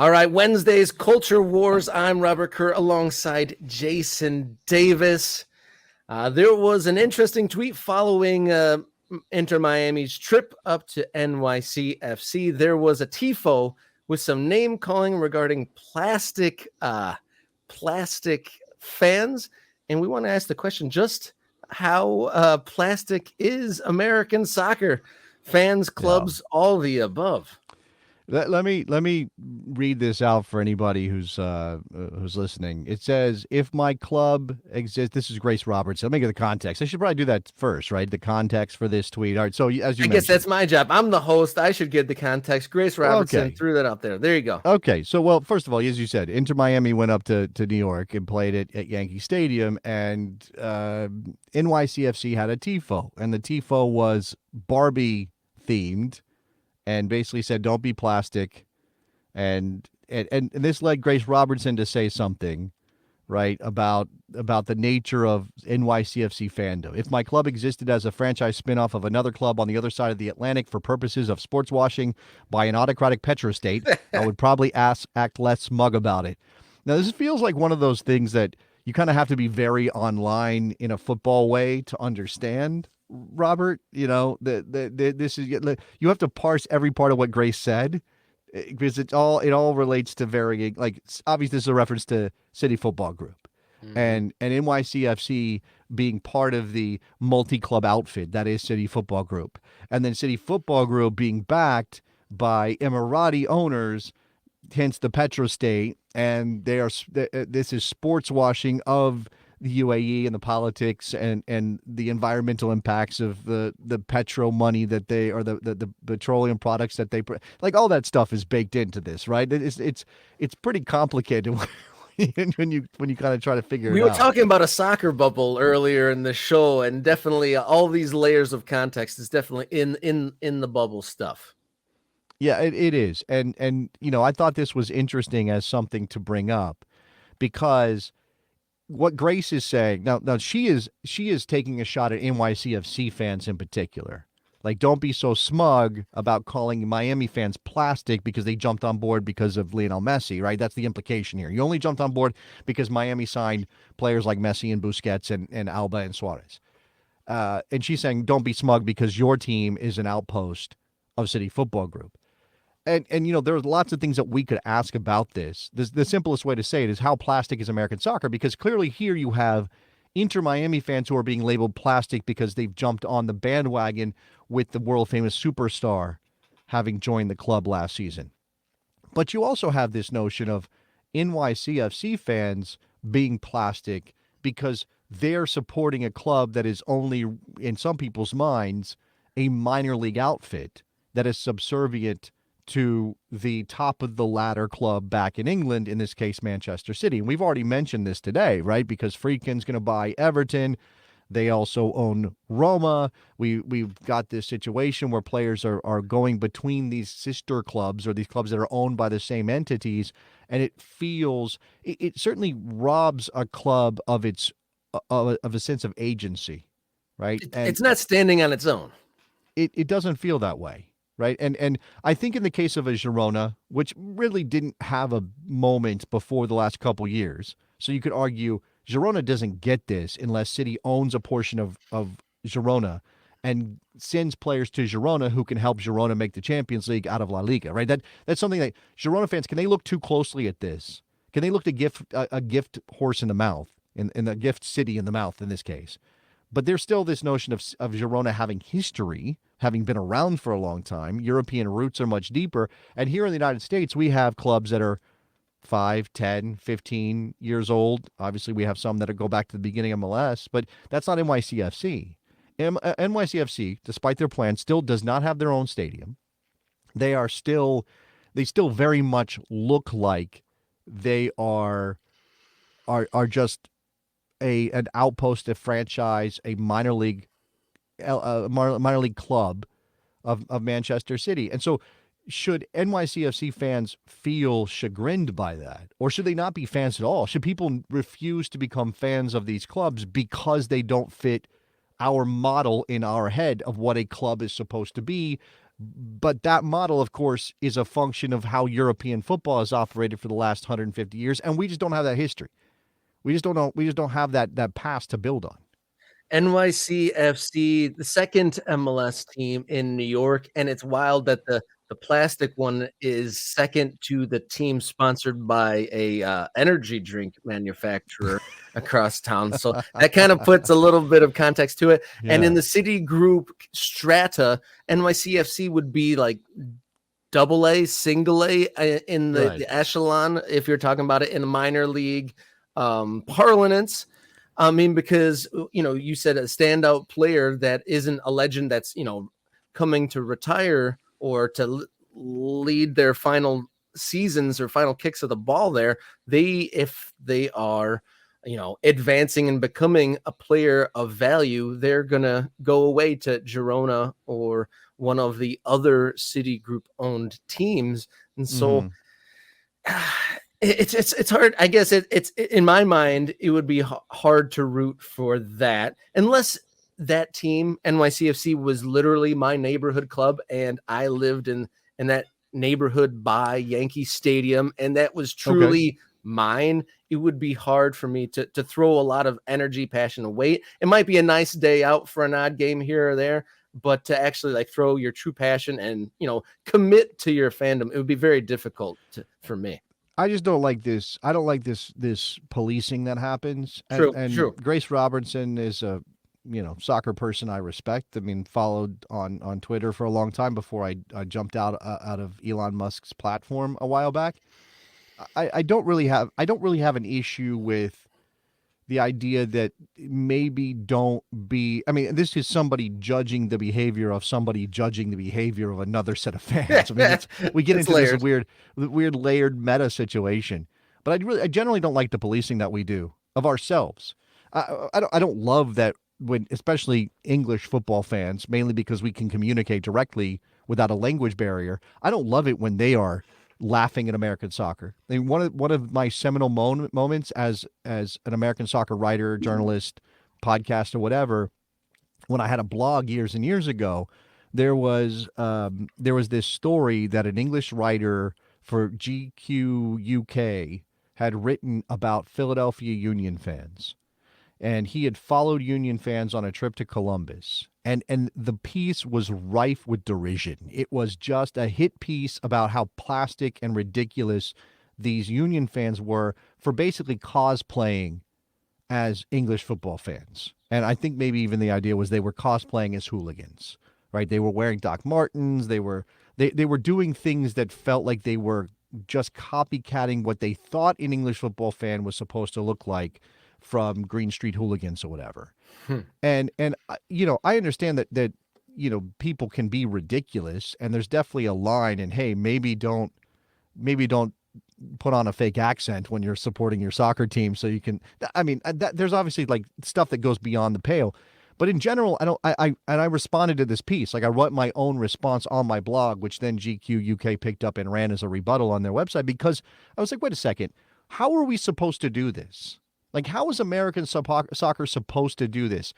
All right, Wednesday's Culture Wars. I'm Robert Kerr alongside Jason Davis. There was an interesting tweet following Inter Miami's trip up to NYCFC. There was a TIFO with some name calling regarding plastic fans, and we want to ask the question: just how plastic is American soccer? Fans, clubs, all the above. Let me read this out for anybody who's listening. It says, "If my club exists," this is Grace Robertson. Let me get the context. I should probably do that first, right? The context for this tweet. All right. So as you I guess mentioned, that's my job. I'm the host. I should give the context. Grace Robertson okay. threw that out there. There you go. Okay. So, well, first of all, as you said, Inter Miami went up to New York and played at Yankee Stadium, and NYCFC had a tifo, and the tifo was Barbie themed, and basically said, "Don't be plastic," and this led Grace Robertson to say something, right, about the nature of NYCFC fandom. "If my club existed as a franchise spinoff of another club on the other side of the Atlantic for purposes of sports washing by an autocratic petrostate, I would probably act less smug about it." Now, this feels like one of those things that you kind of have to be very online in a football way to understand. Robert, this is, you have to parse every part of what Grace said, because it all relates to varying, like, obviously this is a reference to City Football Group, and NYCFC being part of the multi-club outfit that is City Football Group, and then City Football Group being backed by Emirati owners, hence the petrostate, and this is sports washing of the UAE and the politics and the environmental impacts of the petro money that they, or the petroleum products that they, like, all that stuff is baked into this, right? It's pretty complicated when you kind of try to figure it out. We were talking about a soccer bubble earlier in the show, and definitely all these layers of context is definitely in the bubble stuff. Yeah, it is. And I thought this was interesting as something to bring up, because what Grace is saying now, she is taking a shot at NYCFC fans in particular. Like, don't be so smug about calling Miami fans plastic because they jumped on board because of Lionel Messi, right? That's the implication here. You only jumped on board because Miami signed players like Messi and Busquets and Alba and Suarez. And she's saying, don't be smug because your team is an outpost of City Football Group. And there's lots of things that we could ask about this. The simplest way to say it is, how plastic is American soccer? Because clearly here you have Inter Miami fans who are being labeled plastic because they've jumped on the bandwagon with the world-famous superstar having joined the club last season. But you also have this notion of NYCFC fans being plastic because they're supporting a club that is only, in some people's minds, a minor league outfit that is subservient to the top of the ladder club back in England, in this case, Manchester City. And we've already mentioned this today, right? Because Friedkin's going to buy Everton. They also own Roma. We've got this situation where players are going between these sister clubs, or these clubs that are owned by the same entities. And it certainly robs a club of a sense of agency, right? It's not standing on its own. It doesn't feel that way. Right. And I think in the case of a Girona, which really didn't have a moment before the last couple years, so you could argue Girona doesn't get this unless City owns a portion of Girona and sends players to Girona who can help Girona make the Champions League out of La Liga. Right. That's something that Girona fans, can they look too closely at this? Can they look to a gift horse in the mouth, in the gift city in the mouth in this case? But there's still this notion of Girona having history, having been around for a long time. European roots are much deeper. And here in the United States, we have clubs that are 5, 10, 15 years old. Obviously, we have some that go back to the beginning of MLS, but that's not NYCFC. NYCFC, despite their plan, still does not have their own stadium. They still very much look like they are just an outpost, a franchise, a minor league club of Manchester City. And so, should NYCFC fans feel chagrined by that? Or should they not be fans at all? Should people refuse to become fans of these clubs because they don't fit our model in our head of what a club is supposed to be, But that model, of course, is a function of how European football has operated for the last 150 years, and we just don't have that history. We just don't know. We just don't have that past to build on. NYCFC, the second MLS team in New York, and it's wild that the plastic one is second to the team sponsored by a energy drink manufacturer across town. So that kind of puts a little bit of context to it. Yeah. And in the city group strata, NYCFC would be like double A, single A in the, Right. the echelon if you're talking about it in a minor league parlance. I mean, because, you said a standout player that isn't a legend that's, coming to retire or to lead their final seasons or final kicks of the ball there, if they are, advancing and becoming a player of value, they're going to go away to Girona or one of the other City Group owned teams. And so it's hard. I guess it's in my mind, it would be hard to root for that unless that team NYCFC was literally my neighborhood club and I lived in that neighborhood by Yankee Stadium and that was truly mine. It would be hard for me to throw a lot of energy, passion away. It might be a nice day out for an odd game here or there, but to actually like throw your true passion and commit to your fandom, it would be very difficult for me. I just don't like this. I don't like this policing that happens. True, And true. Grace Robertson is a soccer person I respect. I mean, followed on Twitter for a long time before I jumped out of Elon Musk's platform a while back. I don't really have an issue with the idea that maybe don't be. I mean, this is somebody judging the behavior of somebody judging the behavior of another set of fans. I mean, we get into layered. this weird layered meta situation. But I generally don't like the policing that we do of ourselves. I don't love that when, especially English football fans, mainly because we can communicate directly without a language barrier. I don't love it when they are laughing at American soccer. I mean, one of my seminal moments as an American soccer writer, journalist, podcaster, whatever, when I had a blog years and years ago, there was this story that an English writer for GQ UK had written about Philadelphia Union fans. And he had followed Union fans on a trip to Columbus. And the piece was rife with derision. It was just a hit piece about how plastic and ridiculous these Union fans were for basically cosplaying as English football fans. And I think maybe even the idea was they were cosplaying as hooligans, right? They were wearing Doc Martens. They were doing things that felt like they were just copycatting what they thought an English football fan was supposed to look like from Green Street Hooligans or whatever. And I understand that people can be ridiculous, and there's definitely a line, and hey, maybe don't put on a fake accent when you're supporting your soccer team so you can. I mean, there's obviously like stuff that goes beyond the pale. But in general, I responded to this piece. Like I wrote my own response on my blog, which then GQ UK picked up and ran as a rebuttal on their website, because I was like, wait a second, how are we supposed to do this? Like, how is American soccer supposed to do this?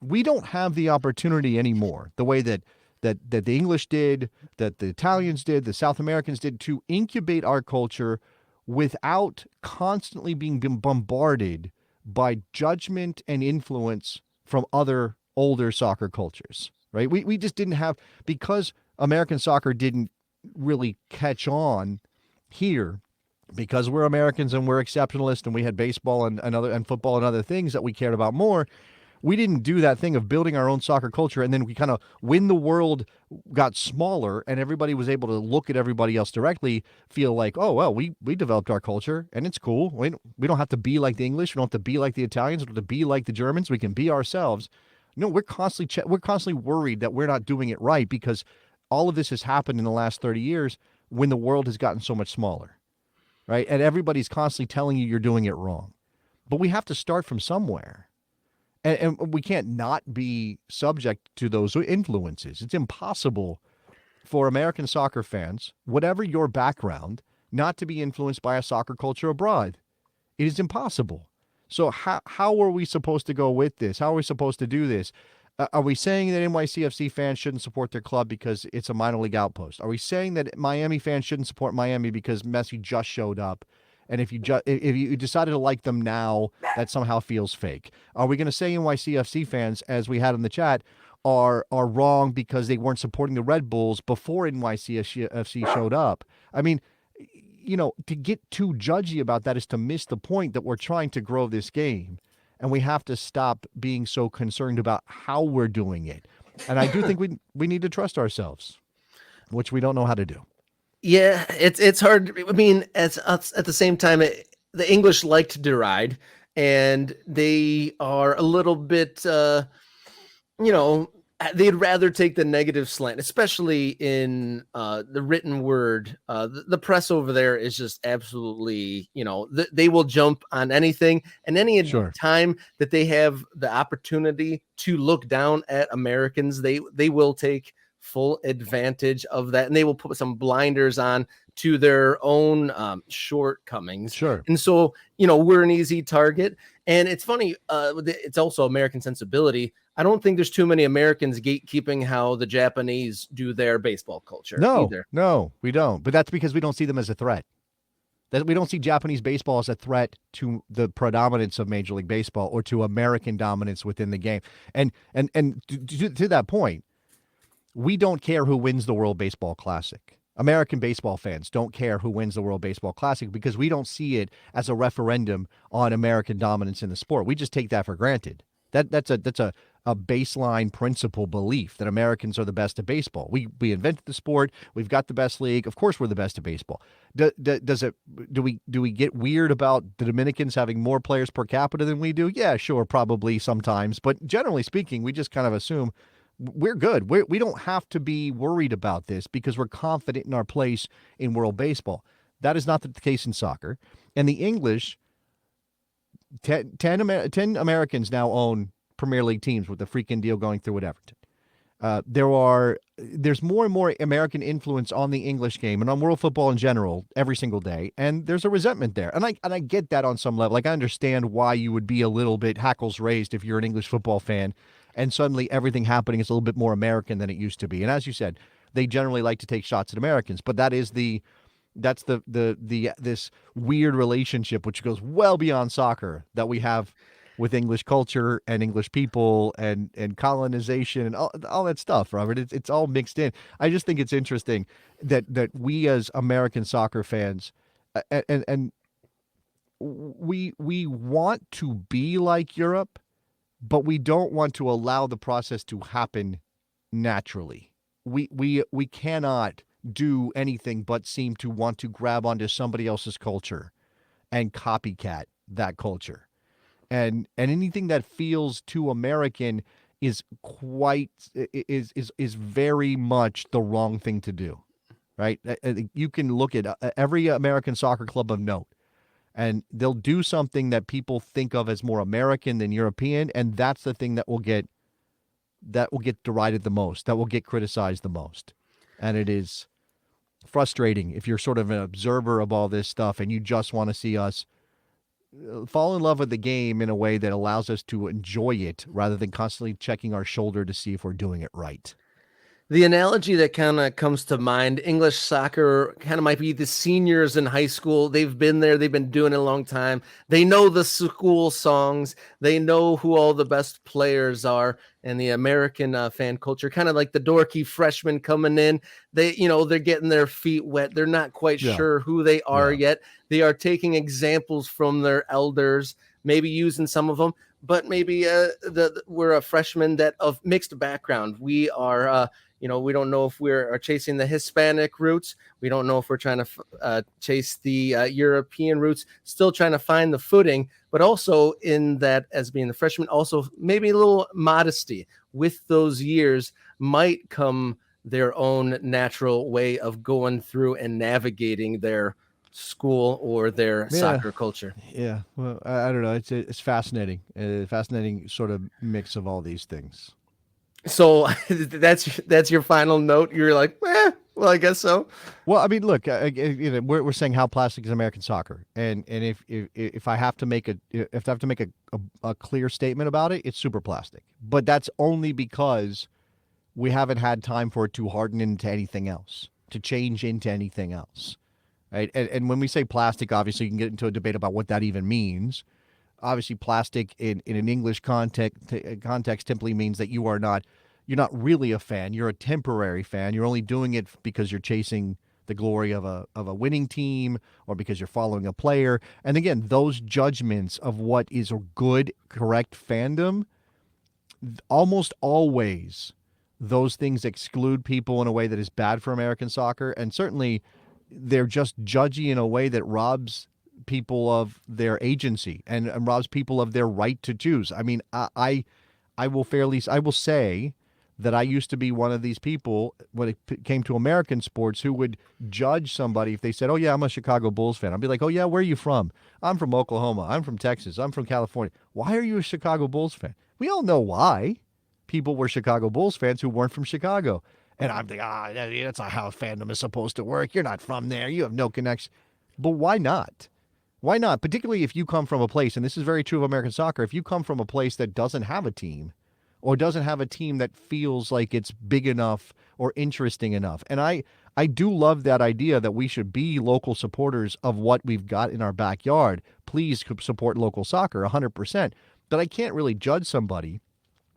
We don't have the opportunity anymore, the way that the English did, that the Italians did, the South Americans did, to incubate our culture without constantly being bombarded by judgment and influence from other older soccer cultures, right? We just didn't have, because American soccer didn't really catch on here, because we're Americans and we're exceptionalist and we had baseball and football and other things that we cared about more. We didn't do that thing of building our own soccer culture. And then we kind of, when the world got smaller and everybody was able to look at everybody else directly, feel like, oh, well, we developed our culture and it's cool. We don't have to be like the English. We don't have to be like the Italians. We don't have to be like the Germans. We can be ourselves. No, we're constantly worried that we're not doing it right, because all of this has happened in the last 30 years when the world has gotten so much smaller. Right? And everybody's constantly telling you you're doing it wrong. But we have to start from somewhere. And we can't not be subject to those influences. It's impossible for American soccer fans, whatever your background, not to be influenced by a soccer culture abroad. It is impossible. So how are we supposed to go with this? How are we supposed to do this? Are we saying that NYCFC fans shouldn't support their club because it's a minor league outpost? Are we saying that Miami fans shouldn't support Miami because Messi just showed up, and if you decided to like them now, that somehow feels fake? Are we going to say NYCFC fans, as we had in the chat, are wrong because they weren't supporting the Red Bulls before NYCFC showed up? I mean, to get too judgy about that is to miss the point that we're trying to grow this game. And we have to stop being so concerned about how we're doing it. And I do think we need to trust ourselves, which we don't know how to do. Yeah, it's hard. I mean, at the same time, the English like to deride, and they are a little bit, they'd rather take the negative slant, especially in the written word. The press over there is just absolutely, they will jump on anything, and any Sure. time that they have the opportunity to look down at Americans, they will take full advantage of that, and they will put some blinders on to their own shortcomings. Sure. And so, we're an easy target. And it's funny, it's also American sensibility. I don't think there's too many Americans gatekeeping how the Japanese do their baseball culture either. No, we don't. But that's because we don't see them as a threat. That we don't see Japanese baseball as a threat to the predominance of Major League Baseball or to American dominance within the game. And to that point, we don't care who wins the World Baseball Classic. American baseball fans don't care who wins the World Baseball Classic because we don't see it as a referendum on American dominance in the sport. We just take that for granted. That's a baseline principle belief that Americans are the best at baseball. We invented the sport. We've got the best league. Of course, we're the best at baseball. Do we get weird about the Dominicans having more players per capita than we do? Yeah, sure, probably sometimes. But generally speaking, we just kind of assume we're good. We don't have to be worried about this because we're confident in our place in world baseball. That is not the case in soccer. And the English, 10 Americans now own Premier League teams with the freaking deal going through with Everton. There's more and more American influence on the English game and on world football in general every single day, and there's a resentment there. And I get that on some level. Like, I understand why you would be a little bit hackles raised if you're an English football fan, and suddenly everything happening is a little bit more American than it used to be. And as you said, they generally like to take shots at Americans, but that's this weird relationship which goes well beyond soccer that we have with English culture and English people and colonization and all that stuff, Robert. It's all mixed in. I just think it's interesting that we as American soccer fans and we want to be like Europe, but we don't want to allow the process to happen naturally. We cannot do anything but seem to want to grab onto somebody else's culture and copycat that culture. And anything that feels too American is very much the wrong thing to do, right? You can look at every American soccer club of note, and they'll do something that people think of as more American than European, and that's the thing that will get derided the most, that will get criticized the most. And it is frustrating if you're sort of an observer of all this stuff and you just want to see us fall in love with the game in a way that allows us to enjoy it rather than constantly checking our shoulder to see if we're doing it right. The analogy that kind of comes to mind, English soccer kind of might be the seniors in high school. They've been there. They've been doing it a long time. They know the school songs. They know who all the best players are. And the American fan culture, kind of like the dorky freshmen coming in. They're getting their feet wet. They're not quite sure who they are yet. They are taking examples from their elders, maybe using some of them, but maybe we're a freshman that of mixed background. We are, we don't know if we're chasing the Hispanic roots. We don't know if we're trying to chase the European roots, still trying to find the footing, but also in that as being the freshman, also maybe a little modesty with those years might come their own natural way of going through and navigating their school or their soccer culture. Yeah. Well, I don't know. It's fascinating. Fascinating sort of mix of all these things. So that's your final note. You're like, Well, I guess so. Well, I mean, look, we're saying how plastic is American soccer, and if I have to make a clear statement about it, it's super plastic. But that's only because we haven't had time for it to harden into anything else, to change into anything else, right? And when we say plastic, obviously you can get into a debate about what that even means. Obviously, plastic in an English context simply means that you're not really a fan. You're a temporary fan. You're only doing it because you're chasing the glory of a winning team or because you're following a player. And again, those judgments of what is a good, correct fandom, almost always those things exclude people in a way that is bad for American soccer. And certainly they're just judgy in a way that robs people of their agency and robs people of their right to choose. I mean, I will say that I used to be one of these people when it came to American sports who would judge somebody if they said, "Oh yeah, I'm a Chicago Bulls fan." I'd be like, "Oh yeah, where are you from?" "I'm from Oklahoma. I'm from Texas. I'm from California." "Why are you a Chicago Bulls fan?" We all know why. People were Chicago Bulls fans who weren't from Chicago. And I'm like, that's not how fandom is supposed to work. You're not from there. You have no connection. But why not? Why not? Particularly if you come from a place, and this is very true of American soccer, if you come from a place that doesn't have a team or doesn't have a team that feels like it's big enough or interesting enough. And I do love that idea that we should be local supporters of what we've got in our backyard. Please support local soccer 100%. But I can't really judge somebody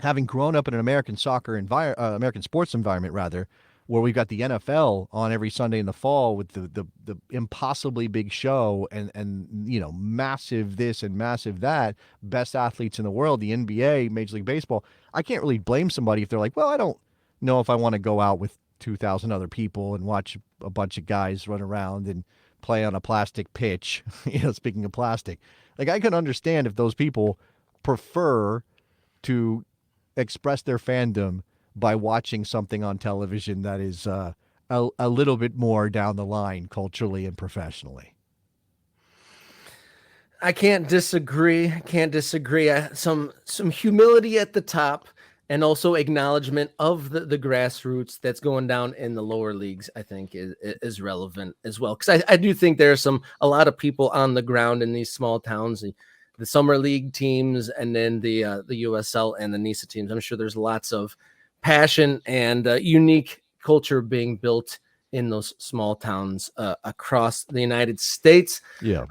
having grown up in an American American sports environment, rather, where we've got the NFL on every Sunday in the fall with the impossibly big show and massive this and massive that, best athletes in the world, the NBA, Major League Baseball. I can't really blame somebody if they're like, well, I don't know if I want to go out with 2,000 other people and watch a bunch of guys run around and play on a plastic pitch. Speaking of plastic, like I can understand if those people prefer to express their fandom by watching something on television that is a little bit more down the line culturally and professionally. I can't disagree. Some humility at the top and also acknowledgement of the grassroots that's going down in the lower leagues, I think is relevant as well. Because I do think there's a lot of people on the ground in these small towns, the summer league teams, and then the USL and the NISA teams. I'm sure there's lots of passion and unique culture being built in those small towns across the United States. Yeah.